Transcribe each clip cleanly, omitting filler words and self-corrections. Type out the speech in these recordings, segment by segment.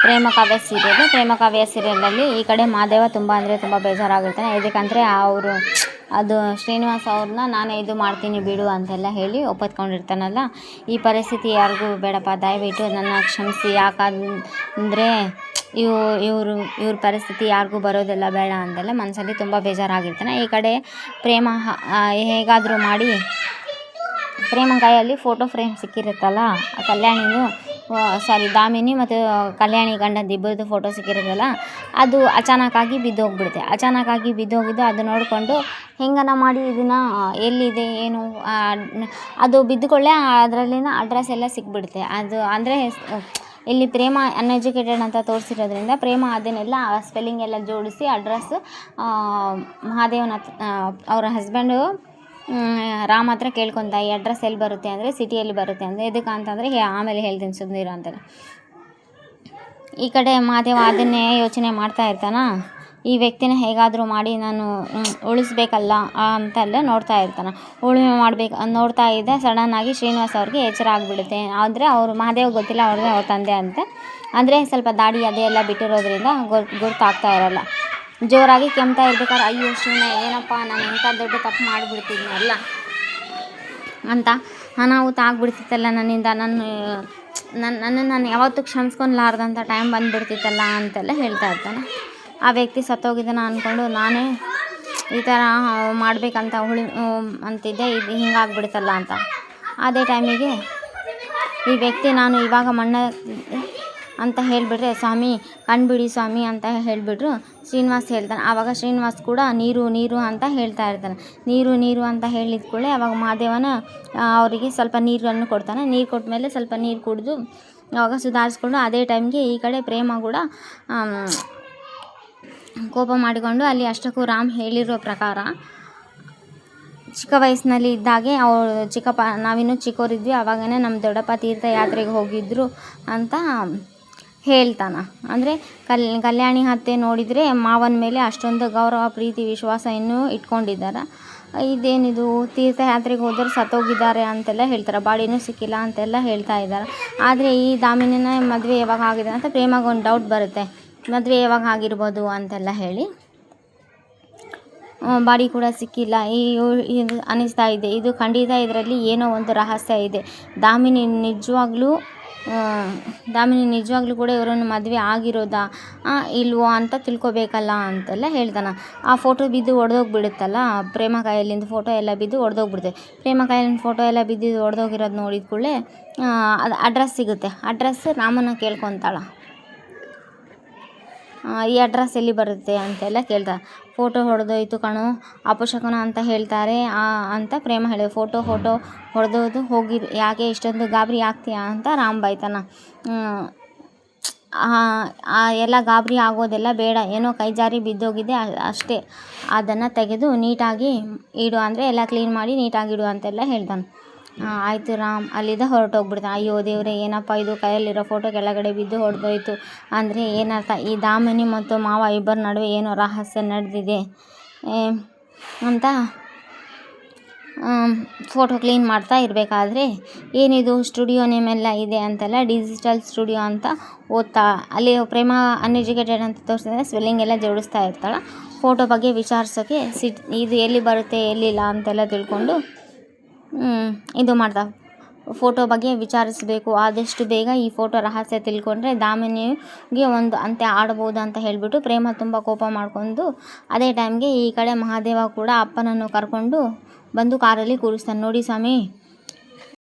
ಪ್ರೇಮ ಕಾವ್ಯ ಸೀರಿಯಲಲ್ಲಿ ಈ ಕಡೆ ಮಹಾದೇವ ತುಂಬ ಅಂದರೆ ತುಂಬ ಬೇಜಾರಾಗಿರ್ತಾನೆ. ಇದಕ್ಕಂದರೆ ಅವರು ಅದು ಶ್ರೀನಿವಾಸ್ ಅವ್ರನ್ನ ನಾನೇ ಇದು ಮಾಡ್ತೀನಿ ಬಿಡು ಅಂತೆಲ್ಲ ಹೇಳಿ ಒಪ್ಪಿಕೊಂಡಿರ್ತಾನಲ್ಲ. ಈ ಪರಿಸ್ಥಿತಿ ಯಾರಿಗೂ ಬೇಡಪ್ಪ, ದಯವಿಟ್ಟು ನನ್ನ ಕ್ಷಮಿಸಿ. ಯಾಕಂದರೆ ಇವ್ರ ಪರಿಸ್ಥಿತಿ ಯಾರಿಗೂ ಬರೋದೆಲ್ಲ ಬೇಡ ಅಂತೆಲ್ಲ ಮನಸ್ಸಲ್ಲಿ ತುಂಬ ಬೇಜಾರಾಗಿರ್ತಾನೆ. ಈ ಕಡೆ ಪ್ರೇಮ ಹೇಗಾದರೂ ಮಾಡಿ ಪ್ರೇಮ ಕೈಯಲ್ಲಿ ಫೋಟೋ ಫ್ರೇಮ್ ಸಿಕ್ಕಿರುತ್ತಲ್ಲ, ಕಲ್ಯಾಣಿದು ದಾಮಿನಿ ಮತ್ತು ಕಲ್ಯಾಣಿ ಗಂಡಂದು ಇಬ್ಬರದು ಫೋಟೋ ಸಿಕ್ಕಿರೋದಲ್ಲ, ಅದು ಅಚಾನಕ್ಕಾಗಿ ಬಿದ್ದೋಗಿದ್ದು ಅದು ನೋಡಿಕೊಂಡು ಹೆಂಗನ ಮಾಡಿ ಇದನ್ನು ಎಲ್ಲಿದೆ ಏನು ಅದು ಬಿದ್ದುಕೊಳ್ಳೆ ಅದರಲ್ಲಿನ ಅಡ್ರೆಸ್ ಎಲ್ಲ ಸಿಕ್ಬಿಡುತ್ತೆ. ಅದು ಅಂದರೆ ಇಲ್ಲಿ ಪ್ರೇಮ ಅನ್ಎಜುಕೇಟೆಡ್ ಅಂತ ತೋರಿಸಿರೋದ್ರಿಂದ ಪ್ರೇಮ ಅದನ್ನೆಲ್ಲ ಸ್ಪೆಲ್ಲಿಂಗ್ ಎಲ್ಲ ಜೋಡಿಸಿ ಅಡ್ರೆಸ್ ಮಹಾದೇವನ ಅವರ ಹಸ್ಬೆಂಡು ರಾಮ್ ಹತ್ರ ಕೇಳ್ಕೊತ, ಈ ಅಡ್ರೆಸ್ ಎಲ್ಲಿ ಬರುತ್ತೆ ಅಂದರೆ ಸಿಟಿಯಲ್ಲಿ ಬರುತ್ತೆ ಅಂದರೆ ಎದಕ್ಕೆ ಅಂತಂದರೆ ಆಮೇಲೆ ಹೇಳ್ತೀನಿ ಸುಮ್ಮನಿರು ಅಂತಾರೆ. ಈ ಕಡೆ ಮಹಾದೇವ ಅದನ್ನೇ ಯೋಚನೆ ಮಾಡ್ತಾ ಇರ್ತಾನ. ಈ ವ್ಯಕ್ತಿನ ಹೇಗಾದರೂ ಮಾಡಿ ನಾನು ಉಳಿಸ್ಬೇಕಲ್ಲ ಅಂತೆಲ್ಲ ನೋಡ್ತಾ ಇರ್ತಾನೆ. ಉಳುಮೆ ನೋಡ್ತಾ ಇದ್ದ ಸಡನ್ನಾಗಿ ಶ್ರೀನಿವಾಸ್ ಅವ್ರಿಗೆ ಎಚ್ಚರ ಆಗಿಬಿಡುತ್ತೆ. ಆದರೆ ಅವರು ಮಹಾದೇವ್ ಗೊತ್ತಿಲ್ಲ ಅವ್ರ ತಂದೆ ಅಂತ. ಅಂದರೆ ಸ್ವಲ್ಪ ದಾಡಿ ಅದೆಲ್ಲ ಬಿಟ್ಟಿರೋದ್ರಿಂದ ಗುರ್ತಾಗ್ತಾ ಇರಲ್ಲ. ಜೋರಾಗಿ ಕೆಮ್ತಾ ಇರ್ಬೇಕಾದ್ರೆ ಅಯ್ಯೋ ಶಿವನೇ ಏನಪ್ಪ ನಾನು ಎಂಥ ದೊಡ್ಡ ತಪ್ಪು ಮಾಡಿಬಿಡ್ತಿದ್ನಲ್ಲ ಅಂತ ಅನಾಹುತ ಆಗ್ಬಿಡ್ತಿತ್ತಲ್ಲ ನನ್ನಿಂದ, ನನ್ನನ್ನು ನಾನು ಯಾವತ್ತೂ ಕ್ಷಮಿಸ್ಕೊಲಾರ್ದಂಥ ಟೈಮ್ ಬಂದುಬಿಡ್ತಿತ್ತಲ್ಲ ಅಂತೆಲ್ಲ ಹೇಳ್ತಾ ಇರ್ತಾನೆ. ಆ ವ್ಯಕ್ತಿ ಸತ್ತೋಗಿದ್ದಾನ ಅಂದ್ಕೊಂಡು ನಾನೇ ಈ ಥರ ಮಾಡಬೇಕಂತ ಅಂತಿದ್ದೆ, ಇದು ಹಿಂಗಾಗ್ಬಿಡ್ತಲ್ಲ ಅಂತ. ಅದೇ ಟೈಮಿಗೆ ಈ ವ್ಯಕ್ತಿ ನಾನು ಇವಾಗ ಅಂತ ಹೇಳಿಬಿಟ್ರೆ ಸ್ವಾಮಿ ಕಣ್ಬಿಡಿ ಸ್ವಾಮಿ ಅಂತ ಹೇಳಿಬಿಟ್ರು ಶ್ರೀನಿವಾಸ್ ಹೇಳ್ತಾನೆ. ಆವಾಗ ಶ್ರೀನಿವಾಸ್ ಕೂಡ ನೀರು ಅಂತ ಹೇಳ್ತಾ ಇರ್ತಾನೆ. ನೀರು ಅಂತ ಹೇಳಿದ ಕೂಡಲೇ ಆವಾಗ ಮಹಾದೇವನ ಅವರಿಗೆ ಸ್ವಲ್ಪ ನೀರನ್ನು ಕೊಡ್ತಾನೆ. ನೀರು ಕೊಟ್ಟ ಮೇಲೆ ಸ್ವಲ್ಪ ನೀರು ಕುಡಿದು ಆವಾಗ ಸುಧಾರಿಸ್ಕೊಂಡು ಅದೇ ಟೈಮ್ಗೆ ಈ ಕಡೆ ಪ್ರೇಮ ಕೂಡ ಕೋಪ ಮಾಡಿಕೊಂಡು ಅಲ್ಲಿ ಅಷ್ಟಕ್ಕೂ ರಾಮ್ ಹೇಳಿರೋ ಪ್ರಕಾರ ಚಿಕ್ಕ ವಯಸ್ಸಿನಲ್ಲಿ ಇದ್ದಾಗೆ ಅವಳು ನಾವಿನ್ನೂ ಚಿಕ್ಕವರಿದ್ವಿ, ಆವಾಗನೇ ನಮ್ಮ ದೊಡ್ಡಪ್ಪ ತೀರ್ಥಯಾತ್ರೆಗೆ ಹೋಗಿದ್ರು ಅಂತ ಹೇಳ್ತಾನೆ. ಅಂದರೆ ಕಲ್ಯಾಣಿ ಅತ್ತೆ ನೋಡಿದರೆ ಮಾವನ ಮೇಲೆ ಅಷ್ಟೊಂದು ಗೌರವ ಪ್ರೀತಿ ವಿಶ್ವಾಸ ಇನ್ನೂ ಇಟ್ಕೊಂಡಿದ್ದಾರೆ. ಇದೇನಿದು ತೀರ್ಥಯಾತ್ರೆಗೆ ಹೋದರೆ ಸತ್ತೋಗಿದ್ದಾರೆ ಅಂತೆಲ್ಲ ಹೇಳ್ತಾರೆ, ಬಾಡಿನೂ ಸಿಕ್ಕಿಲ್ಲ ಅಂತೆಲ್ಲ ಹೇಳ್ತಾ ಇದ್ದಾರೆ. ಆದರೆ ಈ ದಾಮಿನಿನ ಮದುವೆ ಯಾವಾಗ ಆಗಿದೆ ಅಂತ ಪ್ರೇಮಗೆ ಒಂದು ಡೌಟ್ ಬರುತ್ತೆ, ಮದುವೆ ಯಾವಾಗ ಆಗಿರ್ಬೋದು ಅಂತೆಲ್ಲ ಹೇಳಿ ಬಾಡಿ ಕೂಡ ಸಿಕ್ಕಿಲ್ಲ ಇದು ಅನ್ನಿಸ್ತಾ ಇದೆ. ಇದು ಖಂಡಿತ ಇದರಲ್ಲಿ ಏನೋ ಒಂದು ರಹಸ್ಯ ಇದೆ. ದಾಮಿನಿ ನಿಜವಾಗ್ಲೂ ಕೂಡ ಇವರನ್ನು ಮದುವೆ ಆಗಿರೋದಾ ಇಲ್ವೋ ಅಂತ ತಿಳ್ಕೊಬೇಕಲ್ಲ ಅಂತೆಲ್ಲ ಹೇಳ್ತಾನೆ. ಆ ಫೋಟೋ ಬಿದ್ದು ಒಡೆದೋಗ್ಬಿಡುತ್ತಲ್ಲ, ಪ್ರೇಮ ಕೈಯಲ್ಲಿಂದ ಫೋಟೋ ಎಲ್ಲ ಬಿದ್ದು ಒಡೆದೋಗ್ಬಿಡುತ್ತೆ. ಪ್ರೇಮ ಕೈಯಲ್ಲಿಂದ ಫೋಟೋ ಎಲ್ಲ ಬಿದ್ದು ಒಡೆದೋಗಿರೋದು ನೋಡಿದ ಕೂಡಲೇ ಅದು ಅಡ್ರೆಸ್ ಸಿಗುತ್ತೆ. ಅಡ್ರೆಸ್ ರಾಮನ ಕೇಳ್ಕೊತಾಳ, ಈ ಅಡ್ರೆಸ್ ಎಲ್ಲಿ ಬರುತ್ತೆ ಅಂತೆಲ್ಲ ಕೇಳ್ತಾರೆ. ಫೋಟೋ ಹೊಡೆದೋಯ್ತು ಕಣೋ ಅಪಶಕನ ಅಂತ ಹೇಳ್ತಾರೆ ಅಂತ ಪ್ರೇಮ ಹೇಳಿದೆ. ಫೋಟೋ ಹೊಡೆದೋದು ಹೋಗಿ ಯಾಕೆ ಇಷ್ಟೊಂದು ಗಾಬರಿ ಆಗ್ತೀಯಾ ಅಂತ ರಾಮ್ ಬೈತಾನ. ಎಲ್ಲ ಗಾಬರಿ ಆಗೋದೆಲ್ಲ ಬೇಡ, ಏನೋ ಕೈ ಜಾರಿ ಬಿದ್ದೋಗಿದೆ ಅಷ್ಟೇ, ಅದನ್ನು ತೆಗೆದು ನೀಟಾಗಿ ಇಡು ಅಂದರೆ ಎಲ್ಲ ಕ್ಲೀನ್ ಮಾಡಿ ನೀಟಾಗಿ ಇಡು ಅಂತೆಲ್ಲ ಹೇಳ್ತಾನೆ. ಆಯಿತು ರಾಮ್ ಅಲ್ಲಿಂದ ಹೊರಟೋಗ್ಬಿಡ್ತಾನೆ. ಅಯ್ಯೋ ದೇವರೇ ಏನಪ್ಪ ಇದು ಕೈಯಲ್ಲಿರೋ ಫೋಟೋ ಕೆಳಗಡೆ ಬಿದ್ದು ಹೊಡೆದೋಯ್ತು ಅಂದರೆ ಏನರ್ಥ, ಈ ದಾಮಿನಿ ಮತ್ತು ಮಾವ ಇಬ್ಬರ ನಡುವೆ ಏನೋ ರಹಸ್ಯ ನಡೆದಿದೆ ಅಂತ ಫೋಟೋ ಕ್ಲೀನ್ ಮಾಡ್ತಾ ಇರಬೇಕಾದ್ರೆ ಏನಿದು ಸ್ಟುಡಿಯೋ ನೇಮೆಲ್ಲ ಇದೆ ಅಂತೆಲ್ಲ ಡಿಜಿಟಲ್ ಸ್ಟುಡಿಯೋ ಅಂತ ಓದ್ತಾ ಅಲ್ಲಿ ಪ್ರೇಮ ಅನ್ಎಜುಕೇಟೆಡ್ ಅಂತ ತೋರಿಸಿದ್ರೆ ಸ್ಪೆಲ್ಲಿಂಗ್ ಎಲ್ಲ ಜೋಡಿಸ್ತಾ ಇರ್ತಾಳೆ. ಫೋಟೋ ಬಗ್ಗೆ ವಿಚಾರಿಸೋಕ್ಕೆ ಇದು ಎಲ್ಲಿ ಬರುತ್ತೆ ಎಲ್ಲಿಲ್ಲ ಅಂತೆಲ್ಲ ತಿಳ್ಕೊಂಡು ಇದು ಮಾಡ್ತಾ ಫೋಟೋ ಬಗ್ಗೆ ವಿಚಾರಿಸಬೇಕು, ಆದಷ್ಟು ಬೇಗ ಈ ಫೋಟೋ ರಹಸ್ಯ ತಿಳ್ಕೊಂಡ್ರೆ ದಾಮಿನಿಗೆ ಒಂದು ಅಂತ್ಯ ಆಡ್ಬೋದು ಅಂತ ಹೇಳಿಬಿಟ್ಟು ಪ್ರೇಮ ತುಂಬ ಕೋಪ ಮಾಡಿಕೊಂಡು ಅದೇ ಟೈಮ್ಗೆ ಈ ಕಡೆ ಮಹಾದೇವ ಕೂಡ ಅಪ್ಪನನ್ನು ಕರ್ಕೊಂಡು ಬಂದು ಕಾರಲ್ಲಿ ಕೂರಿಸ್ತಾನೆ. ನೋಡಿ ಸ್ವಾಮಿ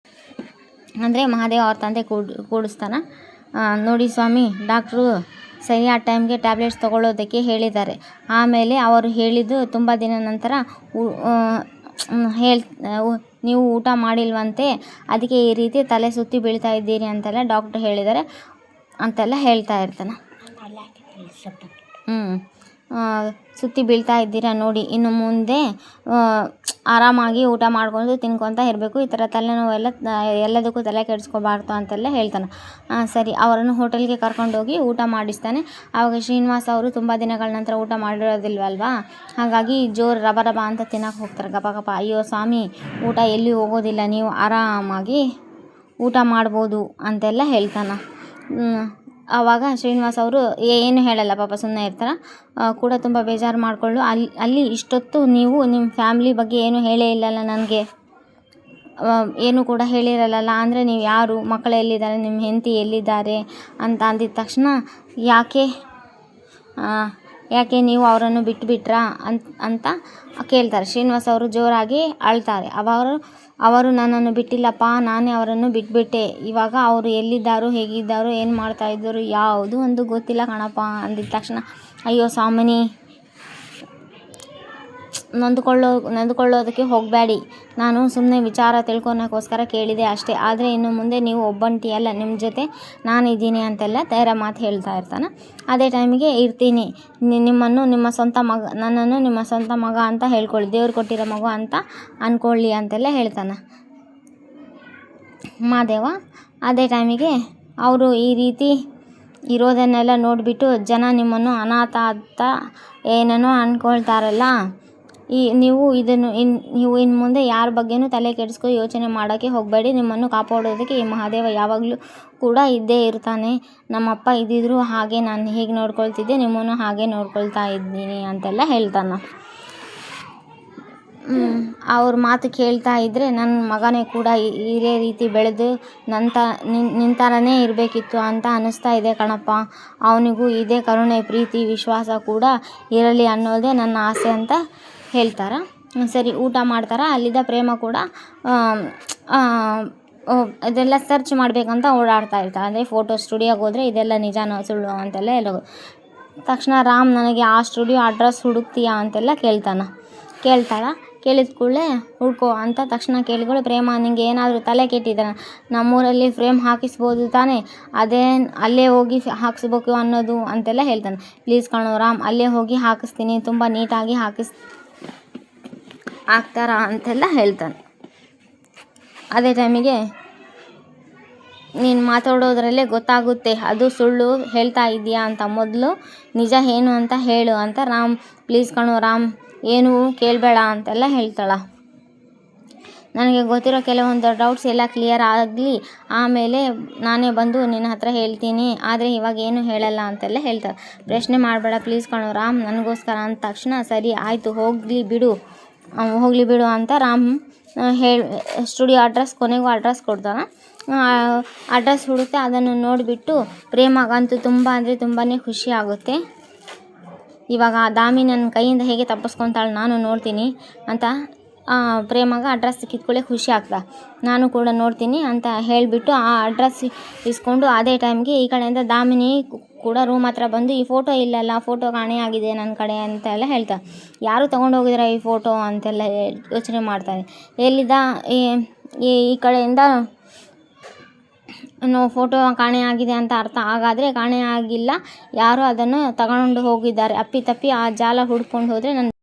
ಅಂದರೆ ಮಹಾದೇವ ಅವ್ರ ತಂದೆ ಕೂಡಿಸ್ತಾನೆ. ನೋಡಿ ಸ್ವಾಮಿ ಡಾಕ್ಟ್ರು ಸರಿಯಾದ ಟೈಮ್ಗೆ ಟ್ಯಾಬ್ಲೆಟ್ಸ್ ತೊಗೊಳ್ಳೋದಕ್ಕೆ ಹೇಳಿದ್ದಾರೆ. ಆಮೇಲೆ ಅವರು ಹೇಳಿದ್ದು ತುಂಬ ದಿನ ನಂತರ ನೀವು ಊಟ ಮಾಡಿಲ್ವಂತೆ, ಅದಕ್ಕೆ ಈ ರೀತಿ ತಲೆ ಸುತ್ತಿ ಬೀಳ್ತಾ ಇದ್ದೀರಿ ಅಂತೆಲ್ಲ ಡಾಕ್ಟ್ರು ಹೇಳಿದ್ದಾರೆ ಅಂತೆಲ್ಲ ಹೇಳ್ತಾ ಇರ್ತಾನೆ. ಸುತ್ತಿ ಬೀಳ್ತಾ ಇದ್ದೀರಾ ನೋಡಿ, ಇನ್ನು ಮುಂದೆ ಆರಾಮಾಗಿ ಊಟ ಮಾಡ್ಕೊಂಡು ತಿನ್ಕೊತಾ ಇರಬೇಕು, ಈ ಥರ ತಲೆನೋವೆಲ್ಲ ಎಲ್ಲದಕ್ಕೂ ತಲೆ ಕೆಡಿಸ್ಕೋಬಾರ್ದು ಅಂತೆಲ್ಲ ಹೇಳ್ತಾನೆ. ಸರಿ ಅವರನ್ನು ಹೋಟೆಲ್ಗೆ ಕರ್ಕೊಂಡೋಗಿ ಊಟ ಮಾಡಿಸ್ತಾನೆ. ಆವಾಗ ಶ್ರೀನಿವಾಸ್ ಅವರು ತುಂಬ ದಿನಗಳ ನಂತರ ಊಟ ಮಾಡಿರೋದಿಲ್ವಲ್ವಾ, ಹಾಗಾಗಿ ಜೋರು ರಬ ಅಂತ ತಿನ್ನೋಕೆ ಹೋಗ್ತಾರೆ ಗಪ. ಅಯ್ಯೋ ಸ್ವಾಮಿ ಊಟ ಎಲ್ಲಿ ಹೋಗೋದಿಲ್ಲ, ನೀವು ಆರಾಮಾಗಿ ಊಟ ಮಾಡ್ಬೋದು ಅಂತೆಲ್ಲ ಹೇಳ್ತಾನೆ. ಆವಾಗ ಶ್ರೀನಿವಾಸ್ ಅವರು ಏನು ಹೇಳಲ್ಲ ಪಾಪ, ಸುಮ್ಮನೆ ಇರ್ತಾರೆ. ಕೂಡ ತುಂಬ ಬೇಜಾರು ಮಾಡಿಕೊಂಡು ಅಲ್ಲಿ ಇಷ್ಟೊತ್ತು ನೀವು ನಿಮ್ಮ ಫ್ಯಾಮ್ಲಿ ಬಗ್ಗೆ ಏನು ಹೇಳೇ ಇಲ್ಲಲ್ಲ ನನಗೆ, ಏನು ಕೂಡ ಹೇಳಿರಲ್ಲ ಅಂದರೆ ನೀವು ಯಾರು, ಮಕ್ಕಳು ಎಲ್ಲಿದ್ದಾರೆ, ನಿಮ್ಮ ಹೆಂಡತಿ ಎಲ್ಲಿದ್ದಾರೆ ಅಂತ ಅಂದಿದ ತಕ್ಷಣ ಯಾಕೆ ನೀವು ಅವರನ್ನು ಬಿಟ್ಟುಬಿಟ್ರಾ ಅಂತ ಕೇಳ್ತಾರೆ. ಶ್ರೀನಿವಾಸ್ ಅವರು ಜೋರಾಗಿ ಅಳ್ತಾರೆ. ಅವರು ನನ್ನನ್ನು ಬಿಟ್ಟಿಲ್ಲಪ್ಪ, ನಾನೇ ಅವರನ್ನು ಬಿಟ್ಬಿಟ್ಟೆ. ಇವಾಗ ಅವರು ಎಲ್ಲಿದ್ದಾರೋ, ಹೇಗಿದ್ದಾರೋ, ಏನು ಮಾಡ್ತಾಯಿದ್ದಾರೋ ಯಾವುದೂ ಒಂದು ಗೊತ್ತಿಲ್ಲ ಕಣಪ್ಪ ಅಂದಿದ ತಕ್ಷಣ, ಅಯ್ಯೋ ಸ್ವಾಮಿನಿ, ನೊಂದುಕೊಳ್ಳೋದಕ್ಕೆ ಹೋಗಬೇಡಿ, ನಾನು ಸುಮ್ಮನೆ ವಿಚಾರ ತಿಳ್ಕೊಳಕ್ಕೋಸ್ಕರ ಕೇಳಿದೆ ಅಷ್ಟೇ. ಆದರೆ ಇನ್ನು ಮುಂದೆ ನೀವು ಒಬ್ಬಂಟಿ ಅಲ್ಲ, ನಿಮ್ಮ ಜೊತೆ ನಾನಿದ್ದೀನಿ ಅಂತೆಲ್ಲ ಧೈರ್ಯ ಮಾತು ಹೇಳ್ತಾ ಇರ್ತಾನೆ. ಅದೇ ಟೈಮಿಗೆ ಇರ್ತೀನಿ, ನನ್ನನ್ನು ನಿಮ್ಮ ಸ್ವಂತ ಮಗ ಅಂತ ಹೇಳ್ಕೊಳ್ಳಿ, ದೇವ್ರು ಕೊಟ್ಟಿರೋ ಮಗು ಅಂತ ಅಂದ್ಕೊಳ್ಳಿ ಅಂತೆಲ್ಲ ಹೇಳ್ತಾನೆ ಮಾದೇವ. ಅದೇ ಟೈಮಿಗೆ ಅವರು ಈ ರೀತಿ ಇರೋದನ್ನೆಲ್ಲ ನೋಡಿಬಿಟ್ಟು ಜನ ನಿಮ್ಮನ್ನು ಅನಾಥ ಅಂತ ಏನೇನೋ ಅಂದ್ಕೊಳ್ತಾರಲ್ಲ, ನೀವು ಇನ್ನು ಮುಂದೆ ಯಾರ ಬಗ್ಗೆನೂ ತಲೆ ಕೆಡಿಸ್ಕೊ ಯೋಚನೆ ಮಾಡೋಕ್ಕೆ ಹೋಗಬೇಡಿ. ನಿಮ್ಮನ್ನು ಕಾಪಾಡೋದಕ್ಕೆ ಈ ಮಹಾದೇವ ಯಾವಾಗಲೂ ಕೂಡ ಇದ್ದೇ ಇರ್ತಾನೆ. ನಮ್ಮಪ್ಪ ಇದ್ದಿದ್ರು ಹಾಗೆ ನಾನು ಹೇಗೆ ನೋಡ್ಕೊಳ್ತಿದ್ದೆ, ನಿಮ್ಮನ್ನು ಹಾಗೆ ನೋಡ್ಕೊಳ್ತಾ ಇದ್ದೀನಿ ಅಂತೆಲ್ಲ ಹೇಳ್ತಾನೆ. ಅವ್ರ ಮಾತು ಕೇಳ್ತಾ ಇದ್ದರೆ ನನ್ನ ಮಗನೇ ಕೂಡ ಇದೇ ರೀತಿ ಬೆಳೆದು ನಿನ್ನ ಥರನೇ ಇರಬೇಕಿತ್ತು ಅಂತ ಅನ್ನಿಸ್ತಾ ಇದೆ ಕಣಪ್ಪ. ಅವನಿಗೂ ಇದೇ ಕರುಣೆ, ಪ್ರೀತಿ, ವಿಶ್ವಾಸ ಕೂಡ ಇರಲಿ ಅನ್ನೋದೇ ನನ್ನ ಆಸೆ ಅಂತ ಹೇಳ್ತಾರೆ. ಸರಿ, ಊಟ ಮಾಡ್ತಾರೆ. ಅಲ್ಲಿದ್ದ ಪ್ರೇಮ ಕೂಡ ಇದೆಲ್ಲ ಸರ್ಚ್ ಮಾಡಬೇಕಂತ ಓಡಾಡ್ತಾ ಇರ್ತಾರೆ. ಅಂದರೆ ಫೋಟೋ ಸ್ಟುಡಿಯೋಗೆ ಹೋದರೆ ಇದೆಲ್ಲ ನಿಜಾನೋ ಸುಳ್ಳು ಅಂತೆಲ್ಲ ತಕ್ಷಣ ರಾಮ್ ನನಗೆ ಆ ಸ್ಟುಡಿಯೋ ಅಡ್ರೆಸ್ ಹುಡುಕ್ತೀಯಾ ಅಂತೆಲ್ಲ ಕೇಳಿದ ಕೂಡಲೇ ಹುಡ್ಕೋ ಅಂತ ತಕ್ಷಣ ಕೇಳಿಗಳು, ಪ್ರೇಮ ನಿಂಗೆ ಏನಾದರೂ ತಲೆ ಕೆಟ್ಟಿದ್ದಾನೆ, ನಮ್ಮೂರಲ್ಲಿ ಫ್ರೇಮ್ ಹಾಕಿಸ್ಬೋದು ತಾನೇ, ಅಲ್ಲೇ ಹೋಗಿ ಹಾಕಿಸ್ಬೇಕು ಅನ್ನೋದು ಅಂತೆಲ್ಲ ಹೇಳ್ತಾನೆ. ಪ್ಲೀಸ್ ಕಣೋ ರಾಮ್, ಅಲ್ಲೇ ಹೋಗಿ ಹಾಕಿಸ್ತೀನಿ, ತುಂಬ ನೀಟಾಗಿ ಹಾಕ್ತಾರಾ ಅಂತೆಲ್ಲ ಹೇಳ್ತಾನೆ. ಅದೇ ಟೈಮಿಗೆ ನೀನು ಮಾತಾಡೋದ್ರಲ್ಲೇ ಗೊತ್ತಾಗುತ್ತೆ ಅದು ಸುಳ್ಳು ಹೇಳ್ತಾ ಇದೆಯಾ ಅಂತ, ಮೊದಲು ನಿಜ ಏನು ಅಂತ ಹೇಳು ಅಂತ ರಾಮ್, ಪ್ಲೀಸ್ ಕಣೋ ರಾಮ್, ಏನು ಕೇಳಬೇಡ ಅಂತೆಲ್ಲ ಹೇಳ್ತಾಳೆ. ನನಗೆ ಗೊತ್ತಿರೋ ಕೆಲವೊಂದು ಡೌಟ್ಸ್ ಎಲ್ಲ ಕ್ಲಿಯರ್ ಆಗಲಿ, ಆಮೇಲೆ ನಾನೇ ಬಂದು ನಿನ್ನ ಹತ್ರ ಹೇಳ್ತೀನಿ, ಆದರೆ ಇವಾಗ ಏನು ಹೇಳಲ್ಲ ಅಂತೆಲ್ಲ ಹೇಳ್ತಾರೆ. ಪ್ರಶ್ನೆ ಮಾಡಬೇಡ ಪ್ಲೀಸ್ ಕಣೋ ರಾಮ್, ನನಗೋಸ್ಕರ ಅಂದ ತಕ್ಷಣ ಸರಿ ಆಯಿತು ಹೋಗಲಿ ಬಿಡು ಅಂತ ರಾಮ್ ಸ್ಟುಡಿಯೋ ಕೊನೆಗೂ ಅಡ್ರೆಸ್ ಕೊಡ್ತಾನೆ. ಅಡ್ರೆಸ್ ಹುಡುಕ್ತೆ. ಅದನ್ನು ನೋಡಿಬಿಟ್ಟು ಪ್ರೇಮಗಂತೂ ತುಂಬ ಅಂದರೆ ತುಂಬಾ ಖುಷಿ ಆಗುತ್ತೆ. ಇವಾಗ ದಾಮಿ ನನ್ನ ಕೈಯಿಂದ ಹೇಗೆ ತಪ್ಪಿಸ್ಕೊತಾಳೆ ನಾನು ನೋಡ್ತೀನಿ ಅಂತ ಪ್ರೇಮಗ ಅಡ್ರೆಸ್ ಸಿಕ್ಕಿದ್ಕೊಳ್ಳೆ ಖುಷಿ ಆಗ್ತಾ, ನಾನು ಕೂಡ ನೋಡ್ತೀನಿ ಅಂತ ಹೇಳಿಬಿಟ್ಟು ಆ ಅಡ್ರೆಸ್ ಇಸ್ಕೊಂಡು ಅದೇ ಟೈಮ್ಗೆ ಈ ಕಡೆಯಿಂದ ದಾಮಿನಿ ಕೂಡ ರೂಮ್ ಹತ್ರ ಬಂದು, ಈ ಫೋಟೋ ಇಲ್ಲಲ್ಲ, ಫೋಟೋ ಕಾಣೆಯಾಗಿದೆ ನನ್ನ ಕಡೆ ಅಂತೆಲ್ಲ ಹೇಳ್ತಾರೆ. ಯಾರು ತೊಗೊಂಡೋಗಿದ್ರೆ ಈ ಫೋಟೋ ಅಂತೆಲ್ಲ ಯೋಚನೆ ಮಾಡ್ತಾರೆ. ಎಲ್ಲಿದ್ದ ಈ ಕಡೆಯಿಂದ ಫೋಟೋ ಕಾಣೆಯಾಗಿದೆ ಅಂತ ಅರ್ಥ. ಹಾಗಾದರೆ ಕಾಣೆಯಾಗಿಲ್ಲ, ಯಾರೋ ಅದನ್ನು ತಗೊಂಡು ಹೋಗಿದ್ದಾರೆ. ಅಪ್ಪಿತಪ್ಪಿ ಆ ಜಾಲ ಹುಡ್ಕೊಂಡು ಹೋದರೆ ನನ್ನ